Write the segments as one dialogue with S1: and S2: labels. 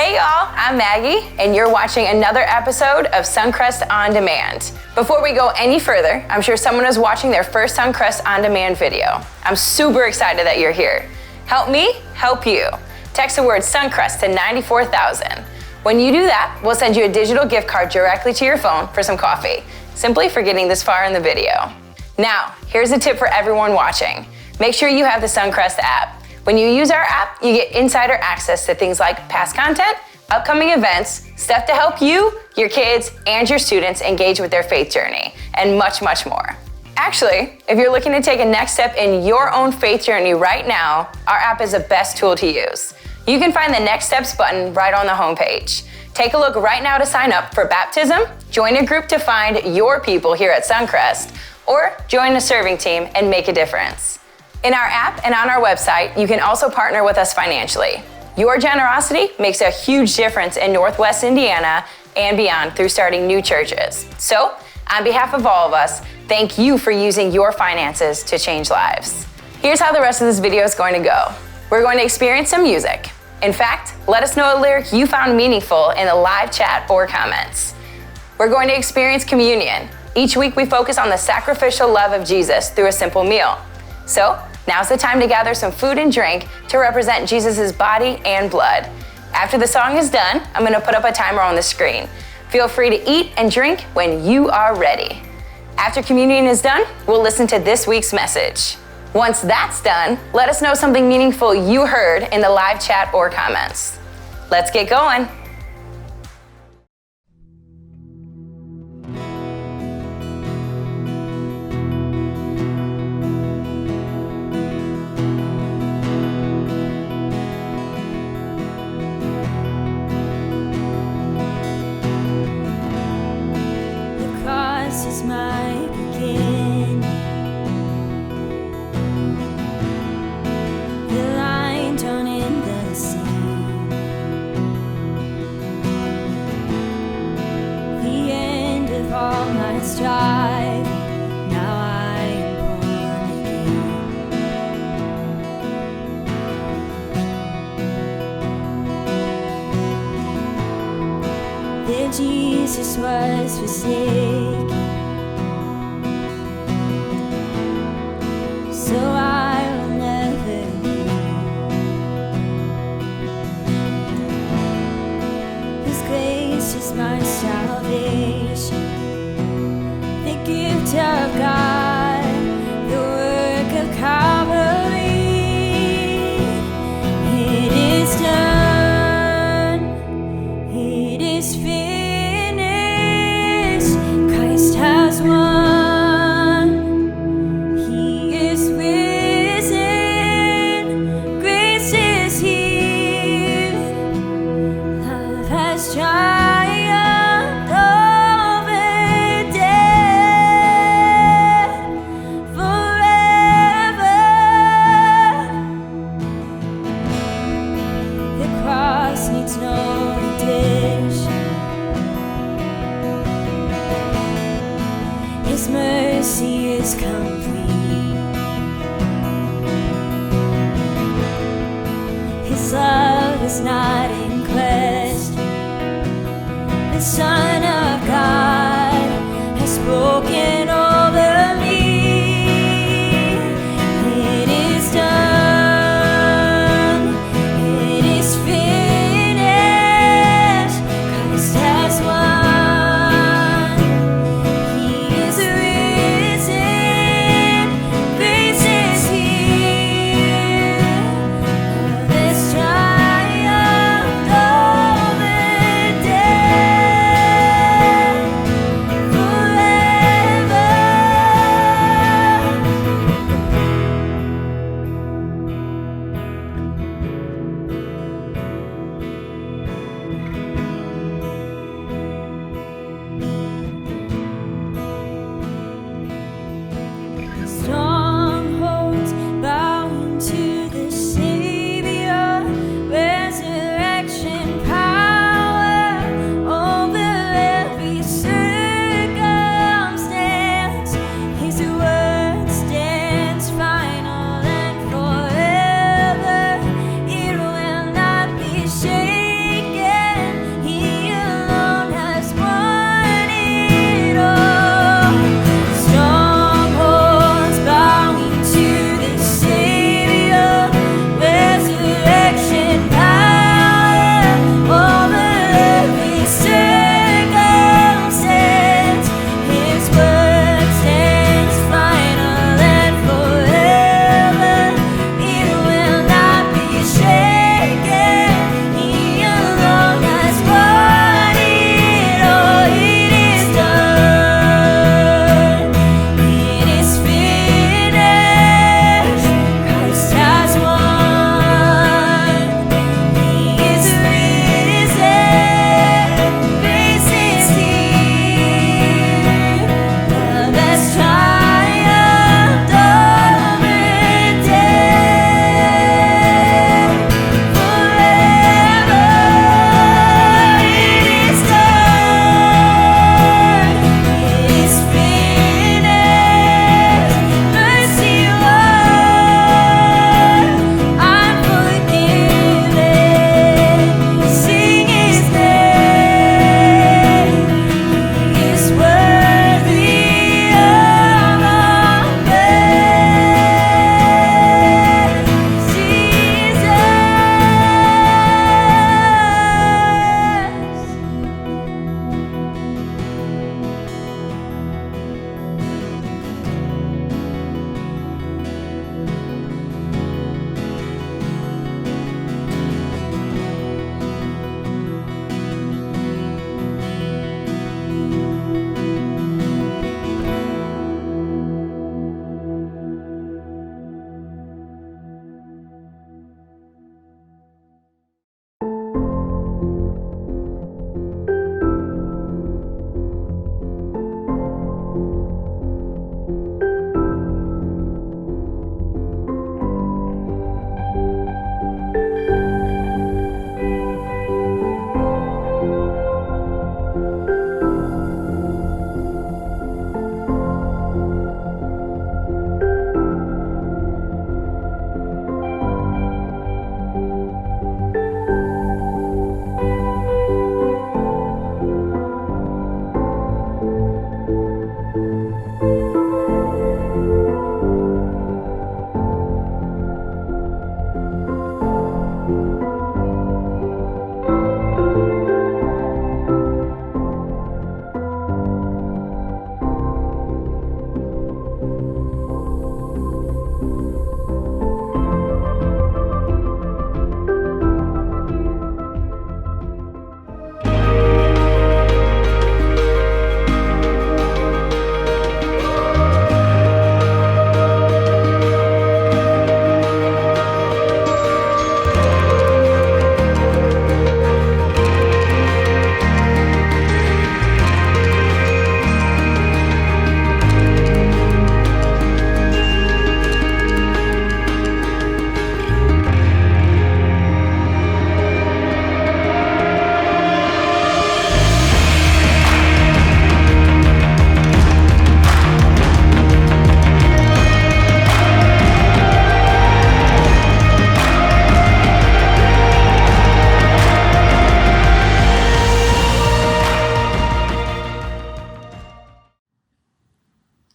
S1: Hey y'all, I'm Maggie, and you're watching another episode of Suncrest On Demand. Before we go any further, I'm sure someone is watching their first Suncrest On Demand video. I'm super excited that you're here. Help me help you. Text the word Suncrest to 94,000. When you do that, we'll send you a digital gift card directly to your phone for some coffee, simply for getting this far in the video. Now, here's a tip for everyone watching. Make sure you have the Suncrest app. When you use our app, you get insider access to things like past content, upcoming events, stuff to help you, your kids, and your students engage with their faith journey, and much, much more. Actually, if you're looking to take a next step in your own faith journey right now, our app is the best tool to use. You can find the Next Steps button right on the homepage. Take a look right now to sign up for baptism, join a group to find your people here at Suncrest, or join a serving team and make a difference. In our app and on our website, you can also partner with us financially. Your generosity makes a huge difference in Northwest Indiana and beyond through starting new churches. So, on behalf of all of us, thank you for using your finances to change lives. Here's how the rest of this video is going to go. We're going to experience some music. In fact, let us know a lyric you found meaningful in the live chat or comments. We're going to experience communion. Each week we focus on the sacrificial love of Jesus through a simple meal. So, now's the time to gather some food and drink to represent Jesus' body and blood. After the song is done, I'm going to put up a timer on the screen. Feel free to eat and drink when you are ready. After communion is done, we'll listen to this week's message. Once that's done, let us know something meaningful you heard in the live chat or comments. Let's get going.
S2: Is my beginning. The line drawn in the sand, the end of all my strife. Now I am born again. There Jesus was forsaken, so I will never be. His grace is my salvation, the gift of God, the work of Calvary. It is done, it is finished, Christ has won. His mercy is complete. His love is not in question. The Son of God has spoken over me. It is done. It is finished. Christ has won.
S3: Triumphed over death.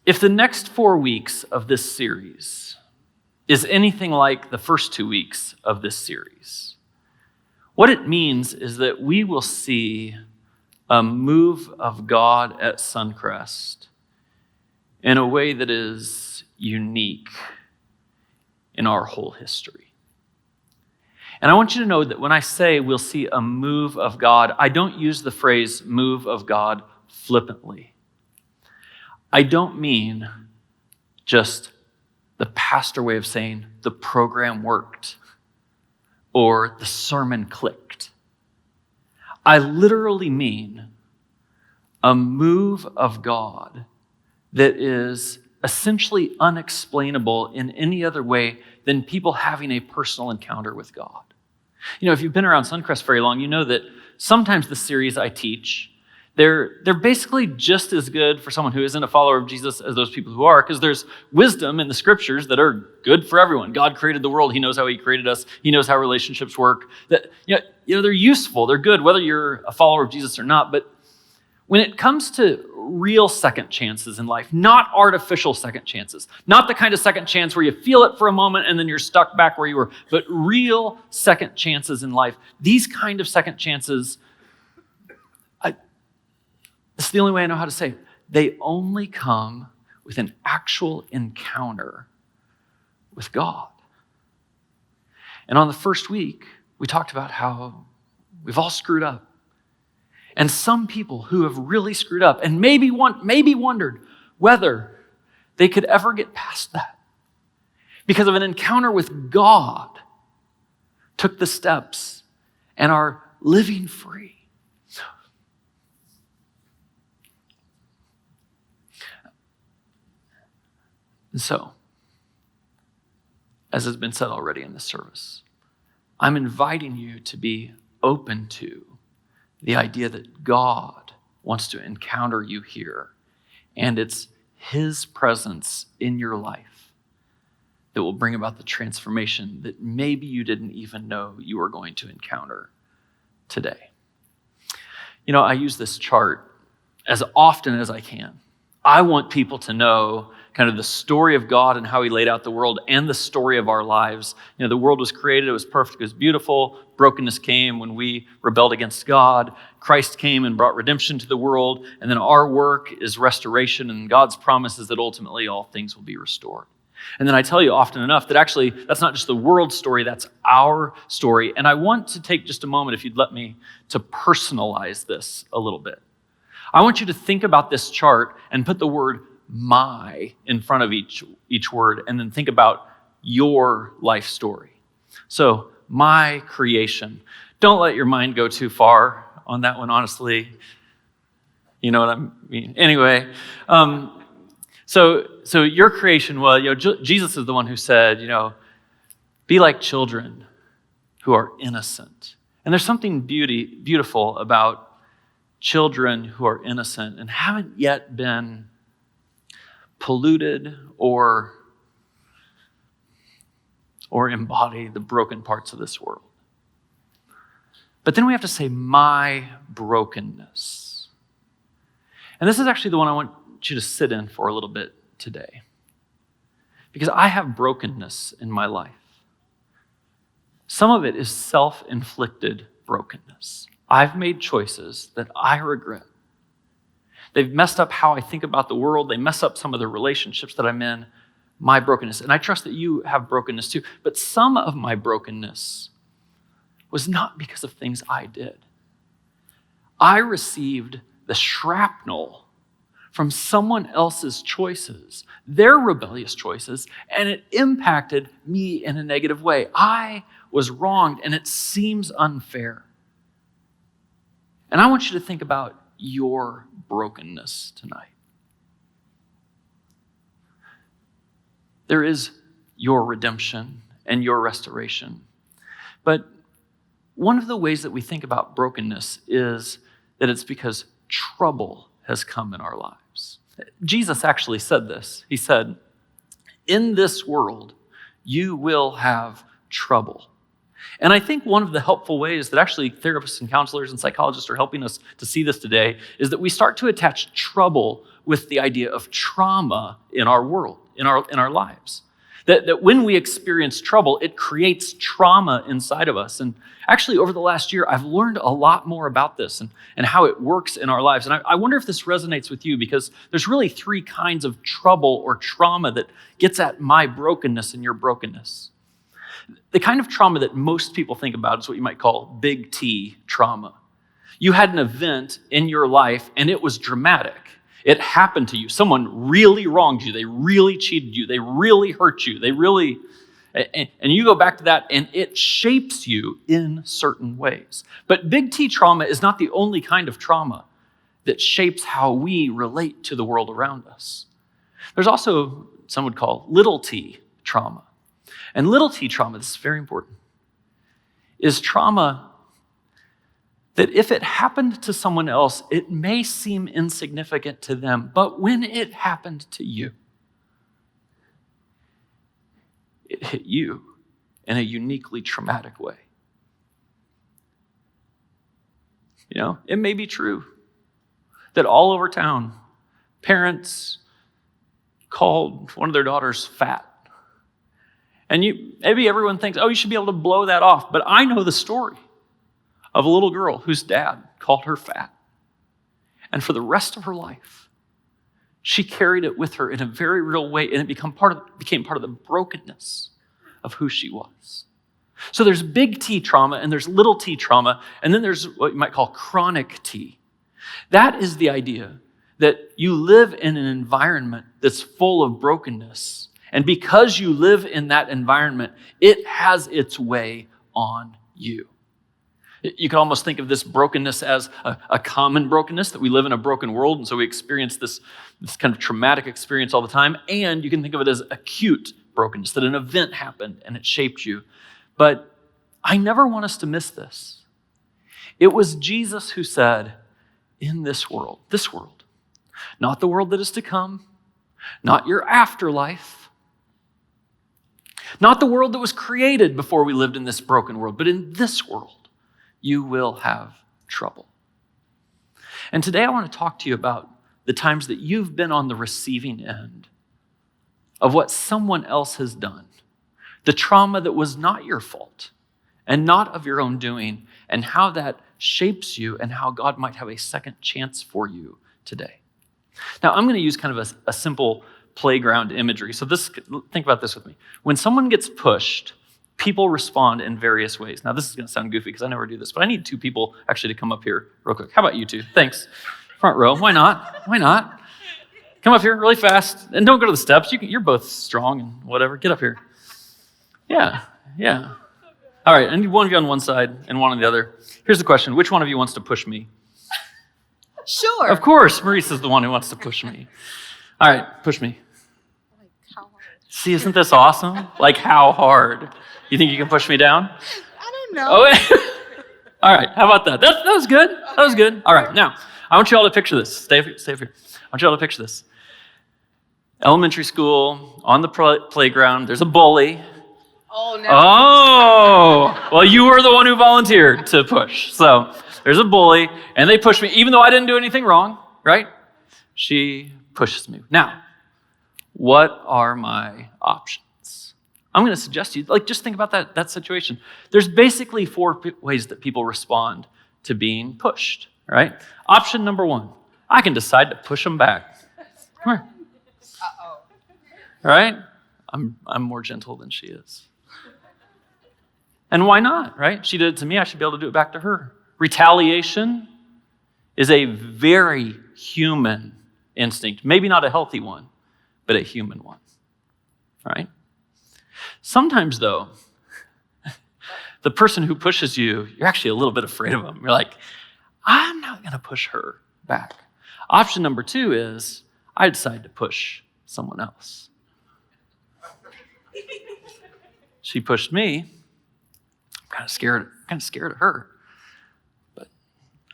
S3: If the next 4 weeks of this series is anything like the first 2 weeks of this series, what it means is that we will see a move of God at Suncrest in a way that is unique in our whole history. And I want you to know that when I say we'll see a move of God, I don't use the phrase move of God flippantly. I don't mean just the pastor way of saying the program worked or the sermon clicked. I literally mean a move of God that is essentially unexplainable in any other way than people having a personal encounter with God. You know, if you've been around Suncrest very long, you know that sometimes the series I teach, they're basically just as good for someone who isn't a follower of Jesus as those people who are, because there's wisdom in the scriptures that are good for everyone. God created the world. He knows how he created us. He knows how relationships work. That they're useful. They're good, whether you're a follower of Jesus or not. But when it comes to real second chances in life, not artificial second chances, not the kind of second chance where you feel it for a moment and then you're stuck back where you were, but real second chances in life, these kind of second chances, it's the only way I know how to say it. They only come with an actual encounter with God. And on the first week, we talked about how we've all screwed up. And some people who have really screwed up and maybe wondered whether they could ever get past that because of an encounter with God, took the steps and are living free. And so, as has been said already in this service, I'm inviting you to be open to the idea that God wants to encounter you here, and it's his presence in your life that will bring about the transformation that maybe you didn't even know you were going to encounter today. You know, I use this chart as often as I can. I want people to know kind of the story of God and how he laid out the world and the story of our lives. You know, the world was created, it was perfect, it was beautiful. Brokenness came when we rebelled against God. Christ came and brought redemption to the world. And then our work is restoration, and God's promise is that ultimately all things will be restored. And then I tell you often enough that actually that's not just the world's story, that's our story. And I want to take just a moment, if you'd let me, to personalize this a little bit. I want you to think about this chart and put the word my in front of each word, and then think about your life story. So, my creation. Don't let your mind go too far on that one, honestly. You know what I mean? Anyway, so your creation, well, Jesus is the one who said, be like children who are innocent. And there's something beautiful about children who are innocent and haven't yet been polluted or embody the broken parts of this world. But then we have to say, my brokenness. And this is actually the one I want you to sit in for a little bit today. Because I have brokenness in my life. Some of it is self-inflicted brokenness. I've made choices that I regret. They've messed up how I think about the world. They mess up some of the relationships that I'm in, my brokenness. And I trust that you have brokenness too. But some of my brokenness was not because of things I did. I received the shrapnel from someone else's choices, their rebellious choices, and it impacted me in a negative way. I was wronged, and it seems unfair. And I want you to think about your brokenness tonight. There is your redemption and your restoration. But one of the ways that we think about brokenness is that it's because trouble has come in our lives. Jesus actually said this. He said, in this world, you will have trouble. And I think one of the helpful ways that actually therapists and counselors and psychologists are helping us to see this today is that we start to attach trouble with the idea of trauma in our world, in our lives. That when we experience trouble, it creates trauma inside of us. And actually, over the last year, I've learned a lot more about this and how it works in our lives. And I wonder if this resonates with you, because there's really three kinds of trouble or trauma that gets at my brokenness and your brokenness. The kind of trauma that most people think about is what you might call big T trauma. You had an event in your life, and it was dramatic. It happened to you. Someone really wronged you. They really cheated you. They really hurt you. And you go back to that, and it shapes you in certain ways. But big T trauma is not the only kind of trauma that shapes how we relate to the world around us. There's also, some would call, little t trauma. And little t trauma, this is very important, is trauma that if it happened to someone else, it may seem insignificant to them, but when it happened to you, it hit you in a uniquely traumatic way. You know, it may be true that all over town, parents called one of their daughters fat. And maybe everyone thinks, oh, you should be able to blow that off. But I know the story of a little girl whose dad called her fat. And for the rest of her life, she carried it with her in a very real way, and it became part of the brokenness of who she was. So there's big T trauma, and there's little t trauma, and then there's what you might call chronic T. That is the idea that you live in an environment that's full of brokenness, and because you live in that environment, it has its way on you. You can almost think of this brokenness as a common brokenness, that we live in a broken world, and so we experience this kind of traumatic experience all the time. And you can think of it as acute brokenness, that an event happened and it shaped you. But I never want us to miss this. It was Jesus who said, in this world, not the world that is to come, not your afterlife, not the world that was created before we lived in this broken world, but in this world, you will have trouble. And today I want to talk to you about the times that you've been on the receiving end of what someone else has done, the trauma that was not your fault and not of your own doing, and how that shapes you and how God might have a second chance for you today. Now, I'm going to use kind of a simple playground imagery. So think about this with me. When someone gets pushed, people respond in various ways. Now, this is going to sound goofy because I never do this, but I need two people actually to come up here real quick. How about you two? Thanks. Front row. Why not? Why not? Come up here really fast. And don't go to the steps. You're both strong and whatever. Get up here. Yeah. All right, I need one of you on one side and one on the other. Here's the question. Which one of you wants to push me?
S4: Sure.
S3: Of course, Maurice is the one who wants to push me. All right, push me.
S4: Like, how hard?
S3: See, isn't this awesome? Like, how hard? You think you can push me down?
S4: I don't know.
S3: Oh, all right, how about that? That was good. That was good. All right, now, I want you all to picture this. Stay up here. I want you all to picture this. Elementary school, on the playground, there's a bully.
S4: Oh, no.
S3: Oh, well, you were the one who volunteered to push. So there's a bully, and they push me, even though I didn't do anything wrong, right? She pushes me. Now, what are my options? I'm going to suggest to you, just think about that situation. There's basically four ways that people respond to being pushed, right? Option number one, I can decide to push them back. Come here.
S4: Uh-oh.
S3: All right? I'm more gentle than she is. And why not, right? She did it to me, I should be able to do it back to her. Retaliation is a very human instinct. Maybe not a healthy one, but a human one, all right? Sometimes, though, the person who pushes you, you're actually a little bit afraid of them. You're like, I'm not going to push her back. Option number two is I decide to push someone else. She pushed me. I'm kind of scared of her, but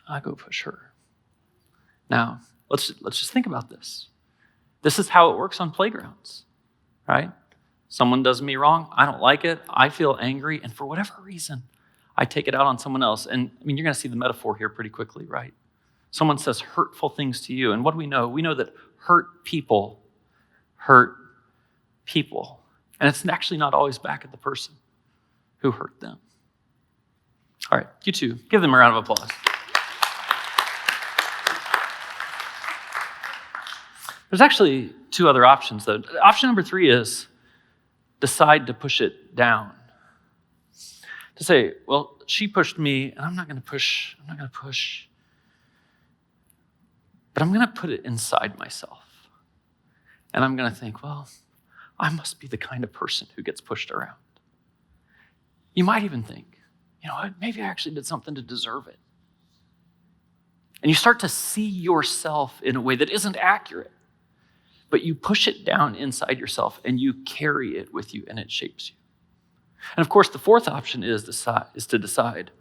S3: I go push her. Now, let's just think about this. This is how it works on playgrounds, right? Someone does me wrong. I don't like it. I feel angry. And for whatever reason, I take it out on someone else. And I mean, you're going to see the metaphor here pretty quickly, right? Someone says hurtful things to you. And what do we know? We know that hurt people. And it's actually not always back at the person who hurt them. All right, you two, give them a round of applause. There's actually two other options, though. Option number 3 is decide to push it down. To say, well, she pushed me, and I'm not going to push, but I'm going to put it inside myself. And I'm going to think, well, I must be the kind of person who gets pushed around. You might even think, you know what, maybe I actually did something to deserve it. And you start to see yourself in a way that isn't accurate, but you push it down inside yourself and you carry it with you and it shapes you. And of course, the fourth option is to decide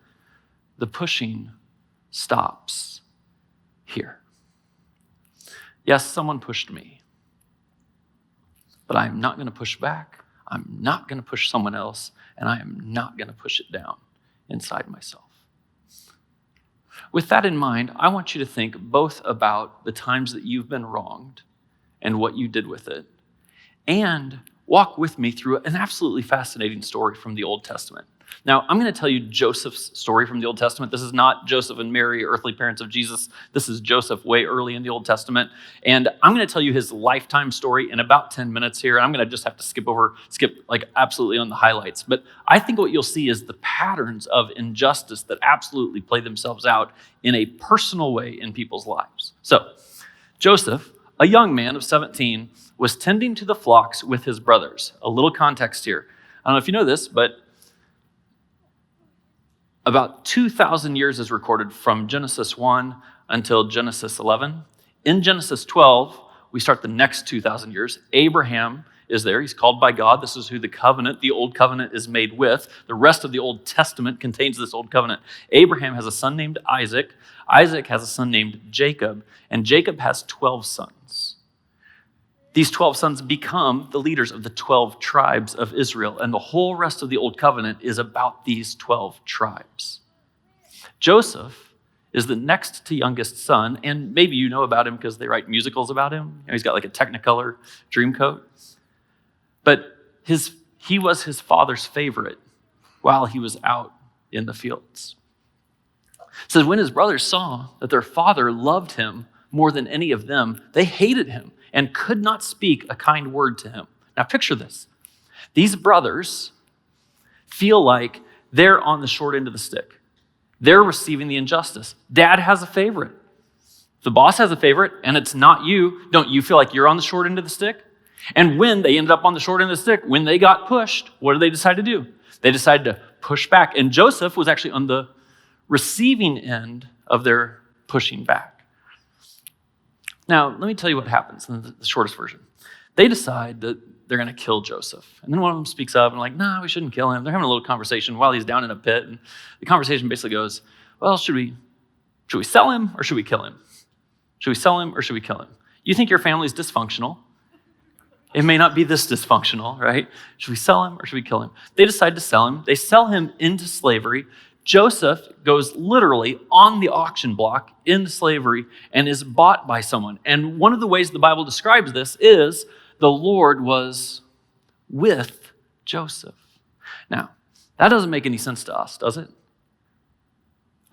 S3: the pushing stops here. Yes, someone pushed me, but I am not going to push back. I'm not going to push someone else, and I am not going to push it down inside myself. With that in mind, I want you to think both about the times that you've been wronged and what you did with it, and walk with me through an absolutely fascinating story from the Old Testament. Now, I'm going to tell you Joseph's story from the Old Testament. This is not Joseph and Mary, earthly parents of Jesus. This is Joseph way early in the Old Testament. And I'm going to tell you his lifetime story in about 10 minutes here. And I'm going to just have to skip like absolutely on the highlights. But I think what you'll see is the patterns of injustice that absolutely play themselves out in a personal way in people's lives. So, Joseph, a young man of 17, was tending to the flocks with his brothers. A little context here. I don't know if you know this, but about 2,000 years is recorded from Genesis 1 until Genesis 11. In Genesis 12, we start the next 2,000 years. Abraham is there. He's called by God. This is who the Old Covenant is made with. The rest of the Old Testament contains this Old Covenant. Abraham has a son named Isaac. Isaac has a son named Jacob. And Jacob has 12 sons. These 12 sons become the leaders of the 12 tribes of Israel, and the whole rest of the Old Covenant is about these 12 tribes. Joseph is the next to youngest son, and maybe you know about him because they write musicals about him. You know, he's got like a technicolor dream coat. But he was his father's favorite while he was out in the fields. It says, when his brothers saw that their father loved him more than any of them, they hated him and could not speak a kind word to him. Now picture this. These brothers feel like they're on the short end of the stick. They're receiving the injustice. Dad has a favorite. The boss has a favorite, and it's not you. Don't you feel like you're on the short end of the stick? And when they ended up on the short end of the stick, when they got pushed, what did they decide to do? They decided to push back. And Joseph was actually on the receiving end of their pushing back. Now, let me tell you what happens in the shortest version. They decide that they're going to kill Joseph. And then one of them speaks up and like, no, we shouldn't kill him. They're having a little conversation while he's down in a pit. And the conversation basically goes, well, should we sell him or should we kill him? Should we sell him or should we kill him? You think your family's dysfunctional. It may not be this dysfunctional, right? Should we sell him or should we kill him? They decide to sell him. They sell him into slavery. Joseph goes literally on the auction block into slavery and is bought by someone. And one of the ways the Bible describes this is the Lord was with Joseph. Now, that doesn't make any sense to us, does it?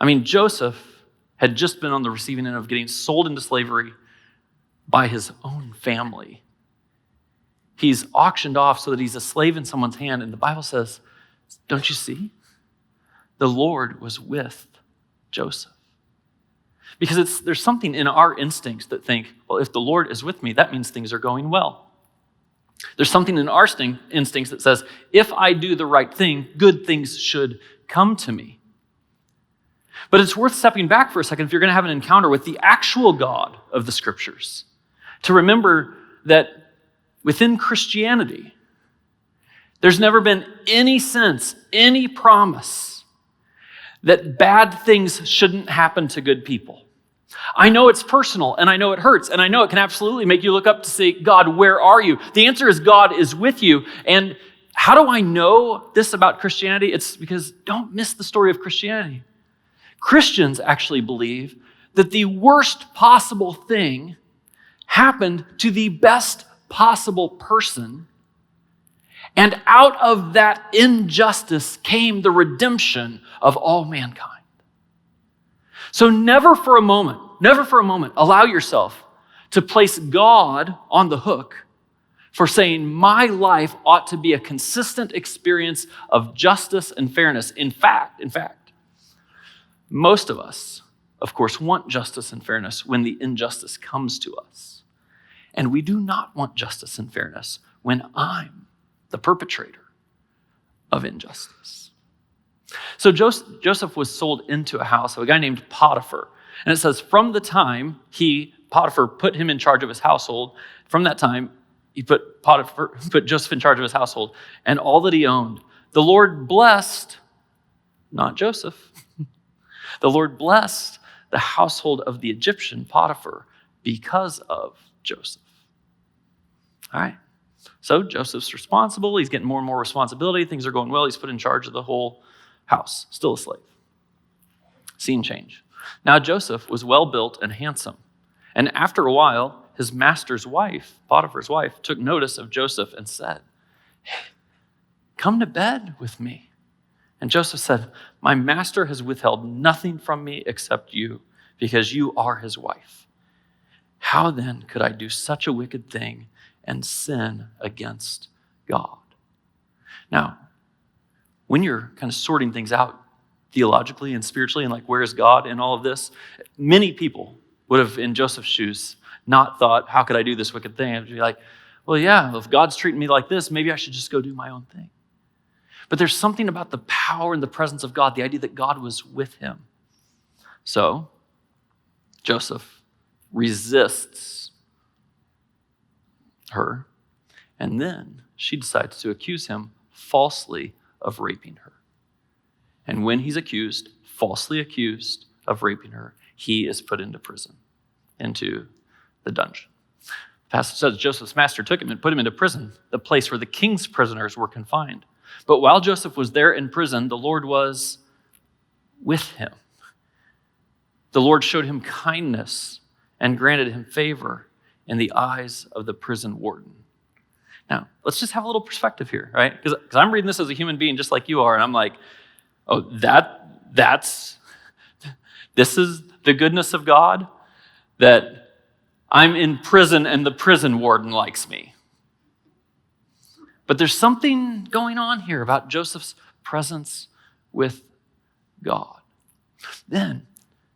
S3: I mean, Joseph had just been on the receiving end of getting sold into slavery by his own family. He's auctioned off so that he's a slave in someone's hand. And the Bible says, don't you see? The Lord was with Joseph. Because there's something in our instincts that think, well, if the Lord is with me, that means things are going well. There's something in our instincts that says, if I do the right thing, good things should come to me. But it's worth stepping back for a second if you're going to have an encounter with the actual God of the Scriptures, to remember that within Christianity, there's never been any sense, any promise that bad things shouldn't happen to good people. I know it's personal, and I know it hurts, and I know it can absolutely make you look up to say, God, where are you? The answer is God is with you. And how do I know this about Christianity? It's because don't miss the story of Christianity. Christians actually believe that the worst possible thing happened to the best possible person, and out of that injustice came the redemption of all mankind. So never for a moment, allow yourself to place God on the hook for saying my life ought to be a consistent experience of justice and fairness. In fact, most of us, of course, want justice and fairness when the injustice comes to us. And we do not want justice and fairness when I'm the perpetrator of injustice. So Joseph was sold into a house of a guy named Potiphar. And it says from the time Potiphar put him in charge of his household, from that time he put Joseph in charge of his household and all that he owned. The Lord blessed, not Joseph, the Lord blessed the household of the Egyptian Potiphar because of Joseph. All right. So Joseph's responsible. He's getting more and more responsibility. Things are going well. He's put in charge of the whole house, still a slave. Scene change. Now Joseph was well built and handsome. And after a while, his master's wife, Potiphar's wife, took notice of Joseph and said, "Hey, come to bed with me." And Joseph said, "My master has withheld nothing from me except you, because you are his wife. How then could I do such a wicked thing and sin against God?" Now, when you're kind of sorting things out theologically and spiritually and like, where is God in all of this? Many people would have, in Joseph's shoes, not thought, how could I do this wicked thing? I'd be like, well, yeah, if God's treating me like this, maybe I should just go do my own thing. But there's something about the power and the presence of God, the idea that God was with him. So, Joseph resists her, and then she decides to accuse him falsely of raping her. And when he's falsely accused of raping her, he is put into prison, into the dungeon. The passage says Joseph's master took him and put him into prison, the place where the king's prisoners were confined. But while Joseph was there in prison, the Lord was with him. The Lord showed him kindness and granted him favor in the eyes of the prison warden. Now, let's just have a little perspective here, right? Because I'm reading this as a human being just like you are, and I'm like, oh, this is the goodness of God, that I'm in prison and the prison warden likes me. But there's something going on here about Joseph's presence with God. Then,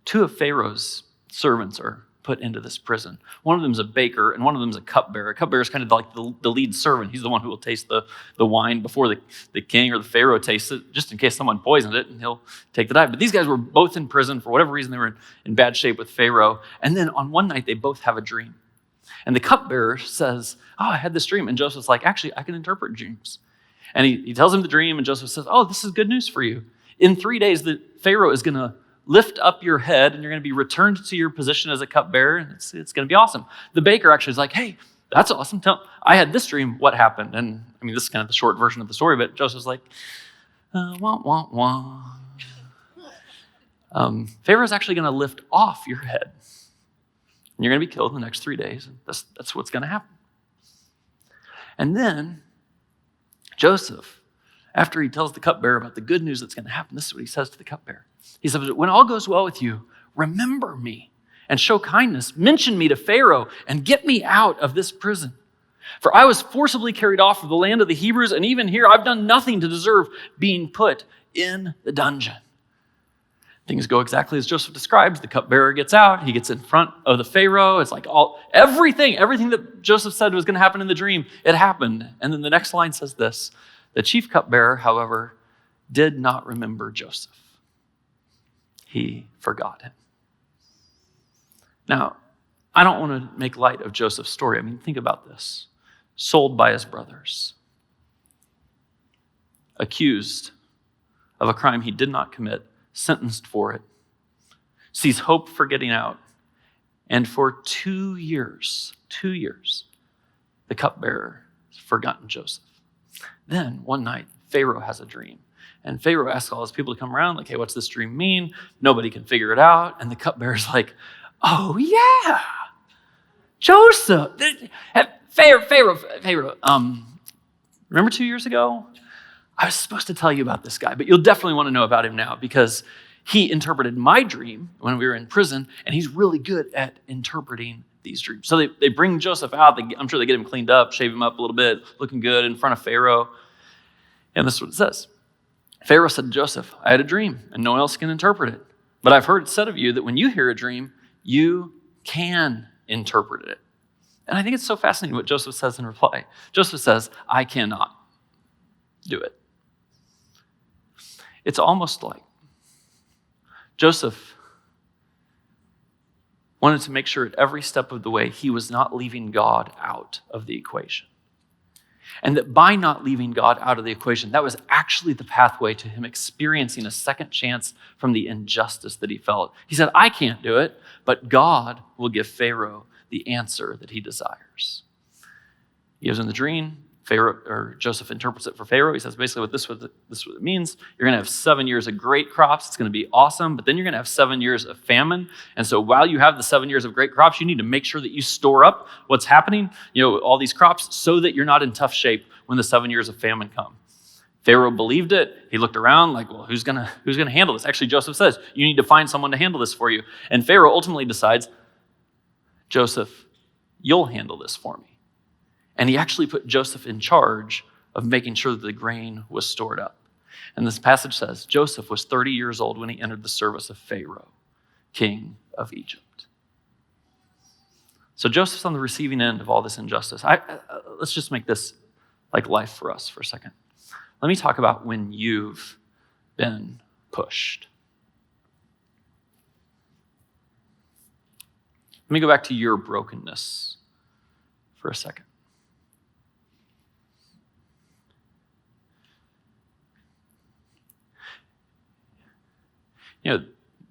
S3: two of Pharaoh's servants are put into this prison. One of them is a baker, and one of them is a cupbearer. A cupbearer is kind of like the lead servant. He's the one who will taste the wine before the king or the Pharaoh tastes it, just in case someone poisoned it, and he'll take the dive. But these guys were both in prison. For whatever reason, they were in bad shape with Pharaoh. And then on one night, they both have a dream. And the cupbearer says, "Oh, I had this dream." And Joseph's like, "Actually, I can interpret dreams." And he tells him the dream, and Joseph says, "Oh, this is good news for you. In 3 days, the Pharaoh is going to lift up your head, and you're going to be returned to your position as a cupbearer, and it's going to be awesome." The baker actually is like, "Hey, that's awesome. I had this dream. What happened?" And I mean, this is kind of the short version of the story, but Joseph's like, wah, wah, wah. Pharaoh's actually going to lift off your head, and you're going to be killed in the next 3 days. And that's what's going to happen. And then Joseph, after he tells the cupbearer about the good news that's going to happen, this is what he says to the cupbearer. He says, "When all goes well with you, remember me and show kindness. Mention me to Pharaoh and get me out of this prison. For I was forcibly carried off of the land of the Hebrews, and even here I've done nothing to deserve being put in the dungeon." Things go exactly as Joseph describes. The cupbearer gets out. He gets in front of the Pharaoh. It's like everything that Joseph said was going to happen in the dream, it happened. And then the next line says this: "The chief cupbearer, however, did not remember Joseph. He forgot him." Now, I don't want to make light of Joseph's story. I mean, think about this. Sold by his brothers. Accused of a crime he did not commit. Sentenced for it. Sees hope for getting out. And for 2 years, the cupbearer has forgotten Joseph. Then one night, Pharaoh has a dream. And Pharaoh asks all his people to come around, like, hey, what's this dream mean? Nobody can figure it out. And the cupbearer's like, oh, yeah, Joseph. Pharaoh, remember 2 years ago? I was supposed to tell you about this guy, but you'll definitely want to know about him now because he interpreted my dream when we were in prison, and he's really good at interpreting these dreams. So they bring Joseph out. I'm sure they get him cleaned up, shave him up a little bit, looking good in front of Pharaoh. And this is what it says. Pharaoh said to Joseph, I had a dream, and no one else can interpret it. But I've heard it said of you that when you hear a dream, you can interpret it. And I think it's so fascinating what Joseph says in reply. Joseph says, I cannot do it. It's almost like Joseph wanted to make sure at every step of the way he was not leaving God out of the equation. And that by not leaving God out of the equation, that was actually the pathway to him experiencing a second chance from the injustice that he felt. He said, I can't do it, but God will give Pharaoh the answer that he desires. He gives him the dream. Joseph interprets it for Pharaoh. He says basically this is what it means. You're going to have 7 years of great crops. It's going to be awesome, but then you're going to have 7 years of famine. And so while you have the 7 years of great crops, you need to make sure that you store up what's happening, all these crops, so that you're not in tough shape when the 7 years of famine come. Pharaoh believed it. He looked around like, well, who's going to handle this? Actually, Joseph says, you need to find someone to handle this for you. And Pharaoh ultimately decides, Joseph, you'll handle this for me. And he actually put Joseph in charge of making sure that the grain was stored up. And this passage says, Joseph was 30 years old when he entered the service of Pharaoh, king of Egypt. So Joseph's on the receiving end of all this injustice. Let's just make this like life for us for a second. Let me talk about when you've been pushed. Let me go back to your brokenness for a second.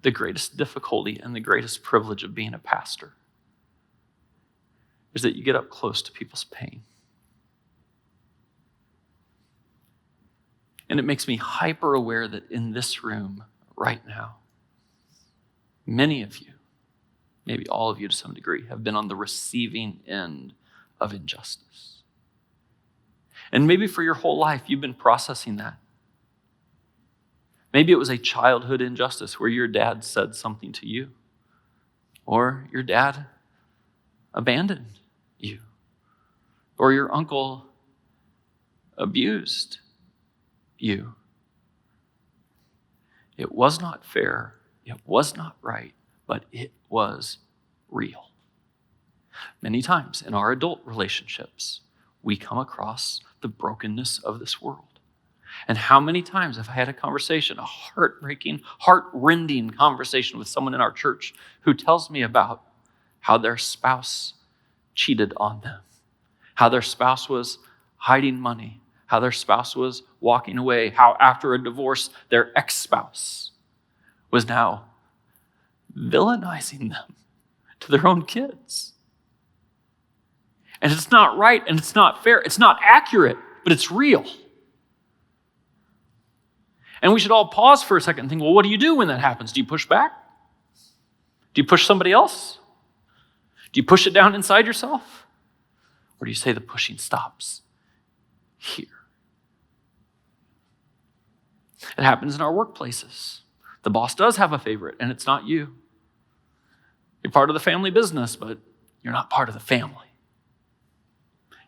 S3: The greatest difficulty and the greatest privilege of being a pastor is that you get up close to people's pain. And it makes me hyper aware that in this room right now, many of you, maybe all of you to some degree, have been on the receiving end of injustice. And maybe for your whole life, you've been processing that. Maybe it was a childhood injustice where your dad said something to you, or your dad abandoned you, or your uncle abused you. It was not fair, it was not right, but it was real. Many times in our adult relationships, we come across the brokenness of this world. And how many times have I had a conversation, a heartbreaking, heart-rending conversation with someone in our church who tells me about how their spouse cheated on them, how their spouse was hiding money, how their spouse was walking away, how after a divorce, their ex-spouse was now villainizing them to their own kids. And it's not right and it's not fair. It's not accurate, but it's real. And we should all pause for a second and think, well, what do you do when that happens? Do you push back? Do you push somebody else? Do you push it down inside yourself? Or do you say the pushing stops here? It happens in our workplaces. The boss does have a favorite, and it's not you. You're part of the family business, but you're not part of the family.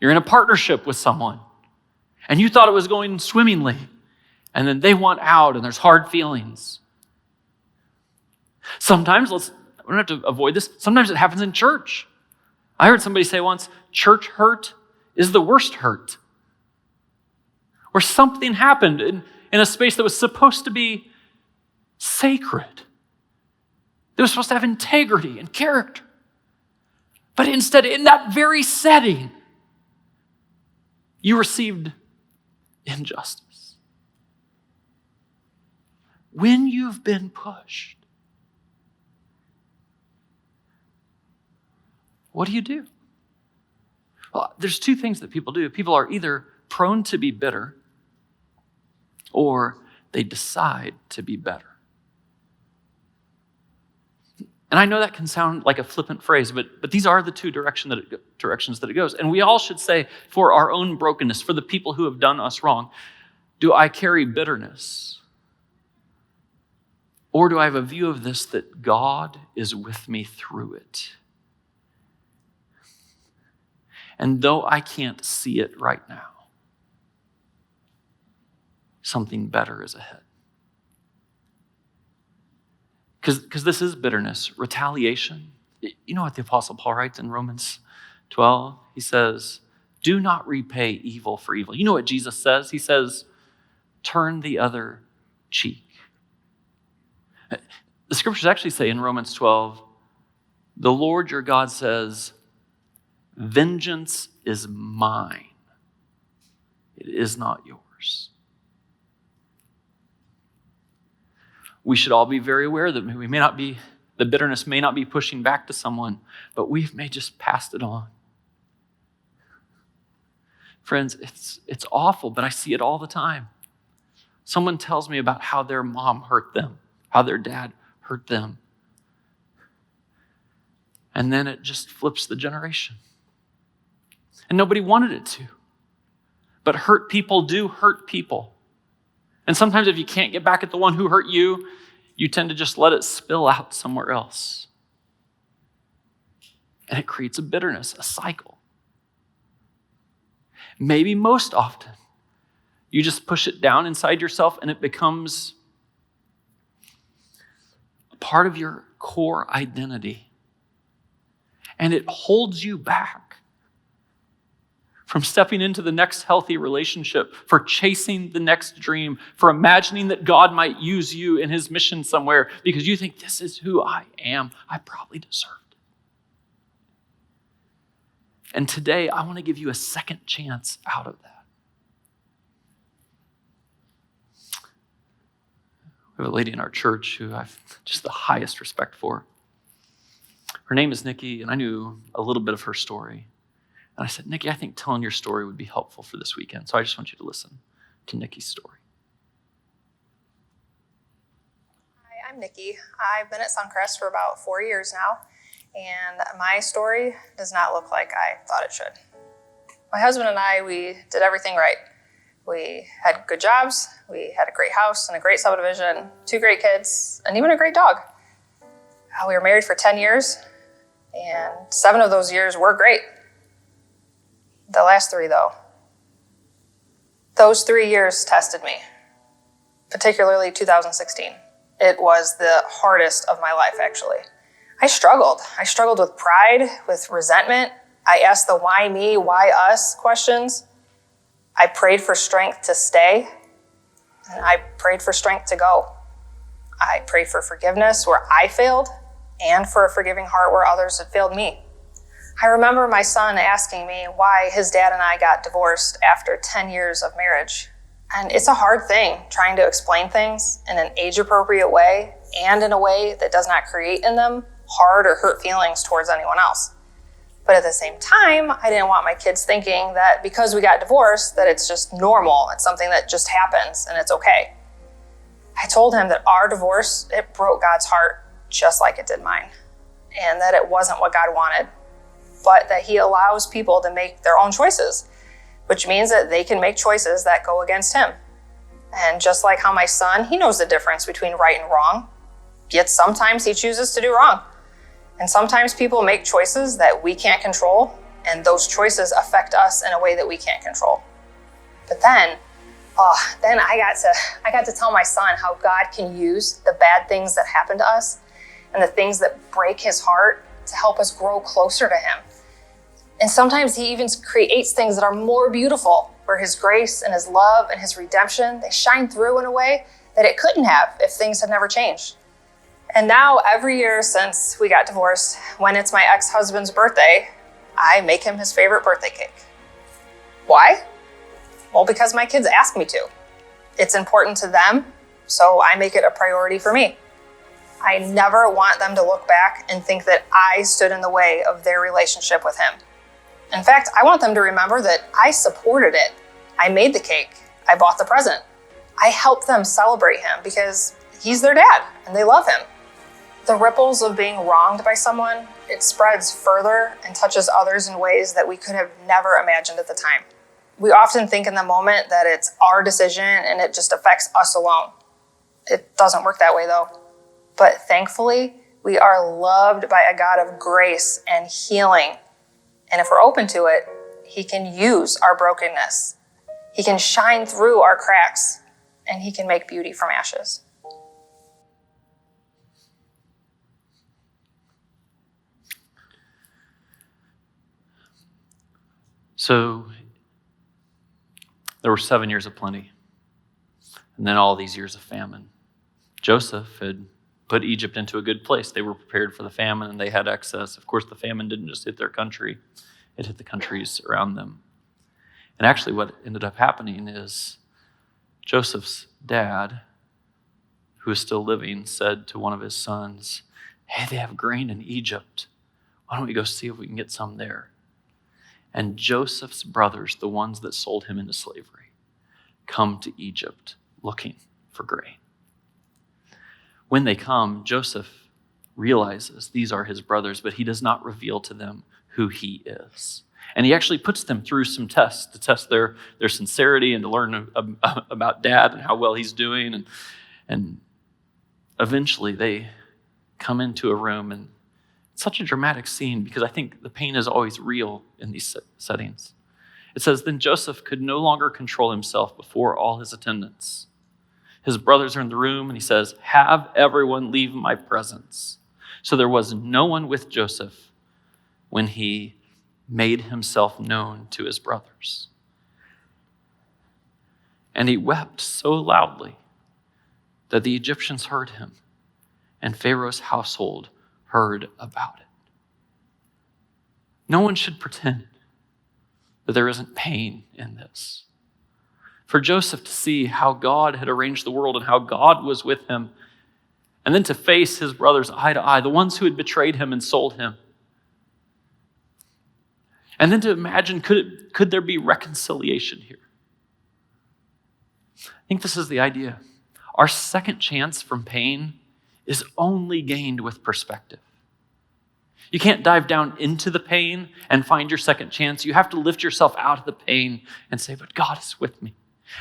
S3: You're in a partnership with someone, and you thought it was going swimmingly, and then they want out, and there's hard feelings. Sometimes, we don't have to avoid this, sometimes it happens in church. I heard somebody say once, church hurt is the worst hurt. Where something happened in a space that was supposed to be sacred. That was supposed to have integrity and character. But instead, in that very setting, you received injustice. When you've been pushed, what do you do? Well, there's two things that people do. People are either prone to be bitter or they decide to be better. And I know that can sound like a flippant phrase, but these are the two directions that it goes. And we all should say, for our own brokenness, for the people who have done us wrong, do I carry bitterness? Or do I have a view of this that God is with me through it? And though I can't see it right now, something better is ahead. Because this is bitterness, retaliation. You know what the Apostle Paul writes in Romans 12? He says, do not repay evil for evil. You know what Jesus says? He says, turn the other cheek. The scriptures actually say in Romans 12, the Lord your God says, vengeance is mine. It is not yours. We should all be very aware that the bitterness may not be pushing back to someone, but we may just passed it on. Friends, it's awful, but I see it all the time. Someone tells me about how their mom hurt them, how their dad hurt them. And then it just flips the generation. And nobody wanted it to. But hurt people do hurt people. And sometimes if you can't get back at the one who hurt you, you tend to just let it spill out somewhere else. And it creates a bitterness, a cycle. Maybe most often, you just push it down inside yourself and it becomes a part of your core identity. And it holds you back from stepping into the next healthy relationship, for chasing the next dream, for imagining that God might use you in his mission somewhere because you think this is who I am. I probably deserved it. And today, I want to give you a second chance out of that. We have a lady in our church who I've just the highest respect for. Her name is Nikki, and I knew a little bit of her story. And I said, Nikki, I think telling your story would be helpful for this weekend. So I just want you to listen to Nikki's story.
S5: Hi, I'm Nikki. I've been at Suncrest for about 4 years now, and my story does not look like I thought it should. My husband and I, we did everything right. We had good jobs, we had a great house and a great subdivision, 2 great kids, and even a great dog. We were married for 10 years, and 7 of those years were great. The last 3, though. Those 3 years tested me, particularly 2016. It was the hardest of my life, actually. I struggled. I struggled with pride, with resentment. I asked the why me, why us questions. I prayed for strength to stay, and I prayed for strength to go. I prayed for forgiveness where I failed, and for a forgiving heart where others had failed me. I remember my son asking me why his dad and I got divorced after 10 years of marriage. And it's a hard thing trying to explain things in an age-appropriate way and in a way that does not create in them hard or hurt feelings towards anyone else. But at the same time, I didn't want my kids thinking that because we got divorced, that it's just normal. It's something that just happens and it's okay. I told him that our divorce, it broke God's heart just like it did mine, and that it wasn't what God wanted, but that he allows people to make their own choices, which means that they can make choices that go against him. And just like how my son, he knows the difference between right and wrong, yet sometimes he chooses to do wrong. And sometimes people make choices that we can't control, and those choices affect us in a way that we can't control. But then I got to tell my son how God can use the bad things that happen to us and the things that break his heart to help us grow closer to him. And sometimes he even creates things that are more beautiful, where his grace and his love and his redemption, they shine through in a way that it couldn't have if things had never changed. And now every year since we got divorced, when it's my ex-husband's birthday, I make him his favorite birthday cake. Why? Well, because my kids ask me to. It's important to them, so I make it a priority for me. I never want them to look back and think that I stood in the way of their relationship with him. In fact, I want them to remember that I supported it. I made the cake. I bought the present. I helped them celebrate him because he's their dad and they love him. The ripples of being wronged by someone, it spreads further and touches others in ways that we could have never imagined at the time. We often think in the moment that it's our decision and it just affects us alone. It doesn't work that way though. But thankfully, we are loved by a God of grace and healing. And if we're open to it, he can use our brokenness. He can shine through our cracks, and he can make beauty from ashes.
S3: So there were 7 years of plenty, and then all these years of famine. Joseph had put Egypt into a good place. They were prepared for the famine, and they had excess. Of course, the famine didn't just hit their country. It hit the countries around them. And actually what ended up happening is Joseph's dad, who is still living, said to one of his sons, "Hey, they have grain in Egypt. Why don't we go see if we can get some there?" And Joseph's brothers, the ones that sold him into slavery, come to Egypt looking for grain. When they come, Joseph realizes these are his brothers, but he does not reveal to them who he is. And he actually puts them through some tests to test their sincerity and to learn about dad and how well he's doing. And eventually they come into a room, and it's such a dramatic scene because I think the pain is always real in these settings. It says, "Then Joseph could no longer control himself before all his attendants. His brothers are in the room, and he says, 'Have everyone leave my presence.' So there was no one with Joseph when he made himself known to his brothers. And he wept so loudly that the Egyptians heard him, and Pharaoh's household heard about it." No one should pretend that there isn't pain in this. For Joseph to see how God had arranged the world and how God was with him, and then to face his brothers eye to eye, the ones who had betrayed him and sold him. And then to imagine, could there be reconciliation here? I think this is the idea. Our second chance from pain is only gained with perspective. You can't dive down into the pain and find your second chance. You have to lift yourself out of the pain and say, "But God is with me."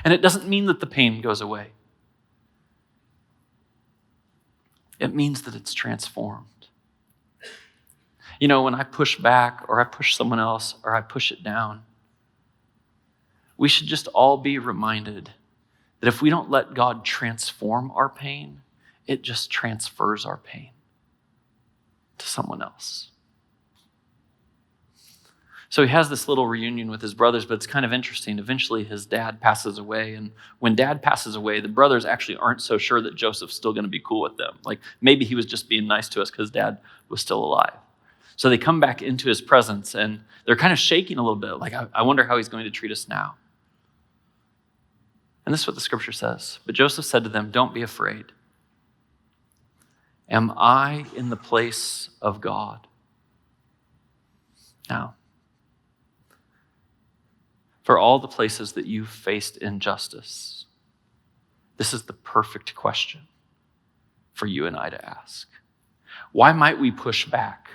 S3: And it doesn't mean that the pain goes away. It means that it's transformed. You know, when I push back or I push someone else or I push it down, we should just all be reminded that if we don't let God transform our pain, it just transfers our pain to someone else. So he has this little reunion with his brothers, but it's kind of interesting. Eventually his dad passes away, and when dad passes away, the brothers actually aren't so sure that Joseph's still going to be cool with them. Like maybe he was just being nice to us because dad was still alive. So they come back into his presence, and they're kind of shaking a little bit, like, I wonder how he's going to treat us now. And this is what the scripture says. "But Joseph said to them, 'Don't be afraid. Am I in the place of God?' Now, for all the places that you've faced injustice, this is the perfect question for you and I to ask. Why might we push back?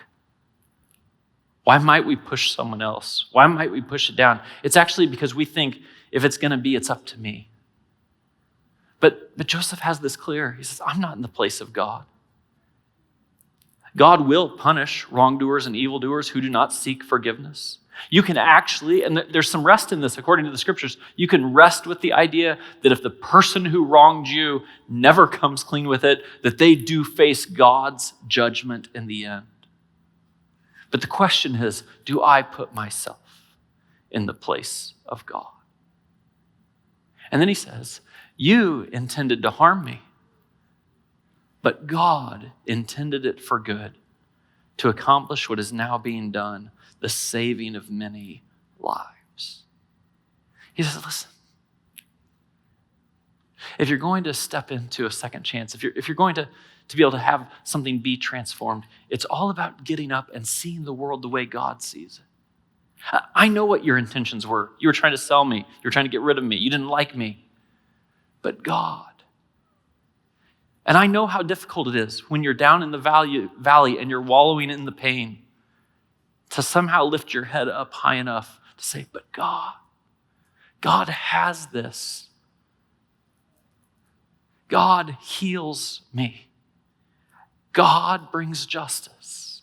S3: Why might we push someone else? Why might we push it down? It's actually because we think if it's going to be, it's up to me. But Joseph has this clear. He says, I'm not in the place of God. God will punish wrongdoers and evildoers who do not seek forgiveness. You can actually, and there's some rest in this according to the scriptures, you can rest with the idea that if the person who wronged you never comes clean with it, that they do face God's judgment in the end. But the question is, do I put myself in the place of God? And then he says, you intended to harm me, but God intended it for good, to accomplish what is now being done, the saving of many lives. He says, listen, if you're going to step into a second chance, if you're going to to be able to have something be transformed. It's all about getting up and seeing the world the way God sees it. I know what your intentions were. You were trying to sell me. You were trying to get rid of me. You didn't like me. But God. And I know how difficult it is when you're down in the valley and you're wallowing in the pain to somehow lift your head up high enough to say, but God has this. God heals me. God brings justice.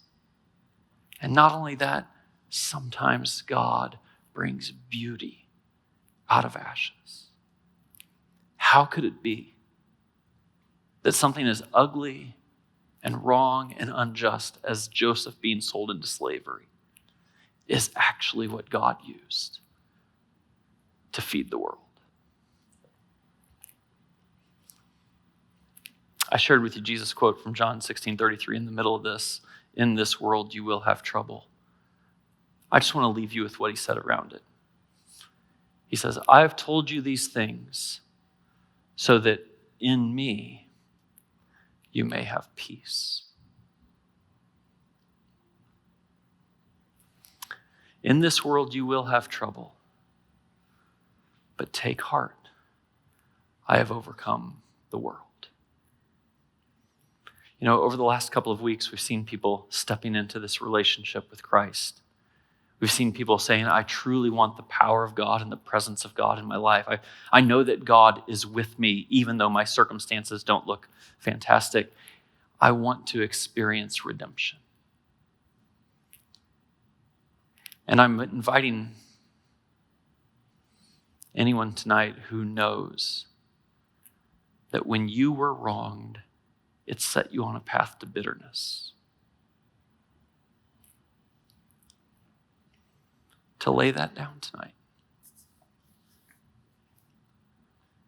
S3: And not only that, sometimes God brings beauty out of ashes. How could it be that something as ugly and wrong and unjust as Joseph being sold into slavery is actually what God used to feed the world? I shared with you Jesus' quote from John 16:33 in the middle of this. In this world you will have trouble. I just want to leave you with what he said around it. He says, I have told you these things so that in me you may have peace. In this world you will have trouble, but take heart. I have overcome the world. You know, over the last couple of weeks, we've seen people stepping into this relationship with Christ. We've seen people saying, I truly want the power of God and the presence of God in my life. I know that God is with me, even though my circumstances don't look fantastic. I want to experience redemption. And I'm inviting anyone tonight who knows that when you were wronged, it set you on a path to bitterness. To lay that down tonight.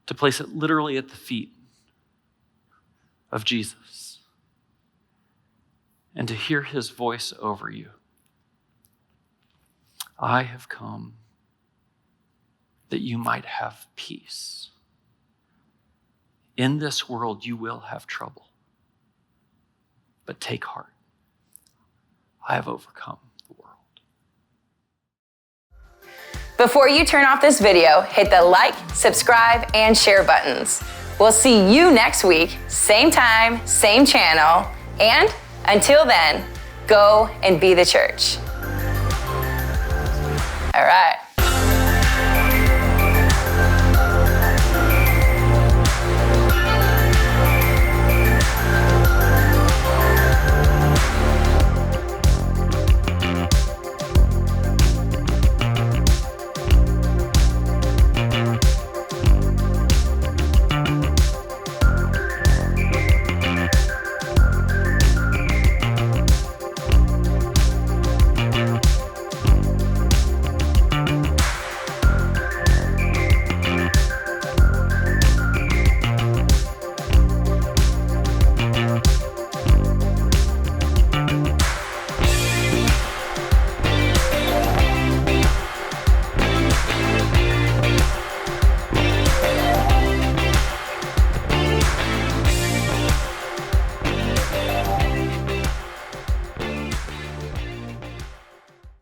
S3: To place it literally at the feet of Jesus. And to hear his voice over you. I have come that you might have peace. In this world you will have trouble. But take heart. I have overcome the world.
S1: Before you turn off this video, hit the like, subscribe, and share buttons. We'll see you next week, same time, same channel. And until then, go and be the church. All right.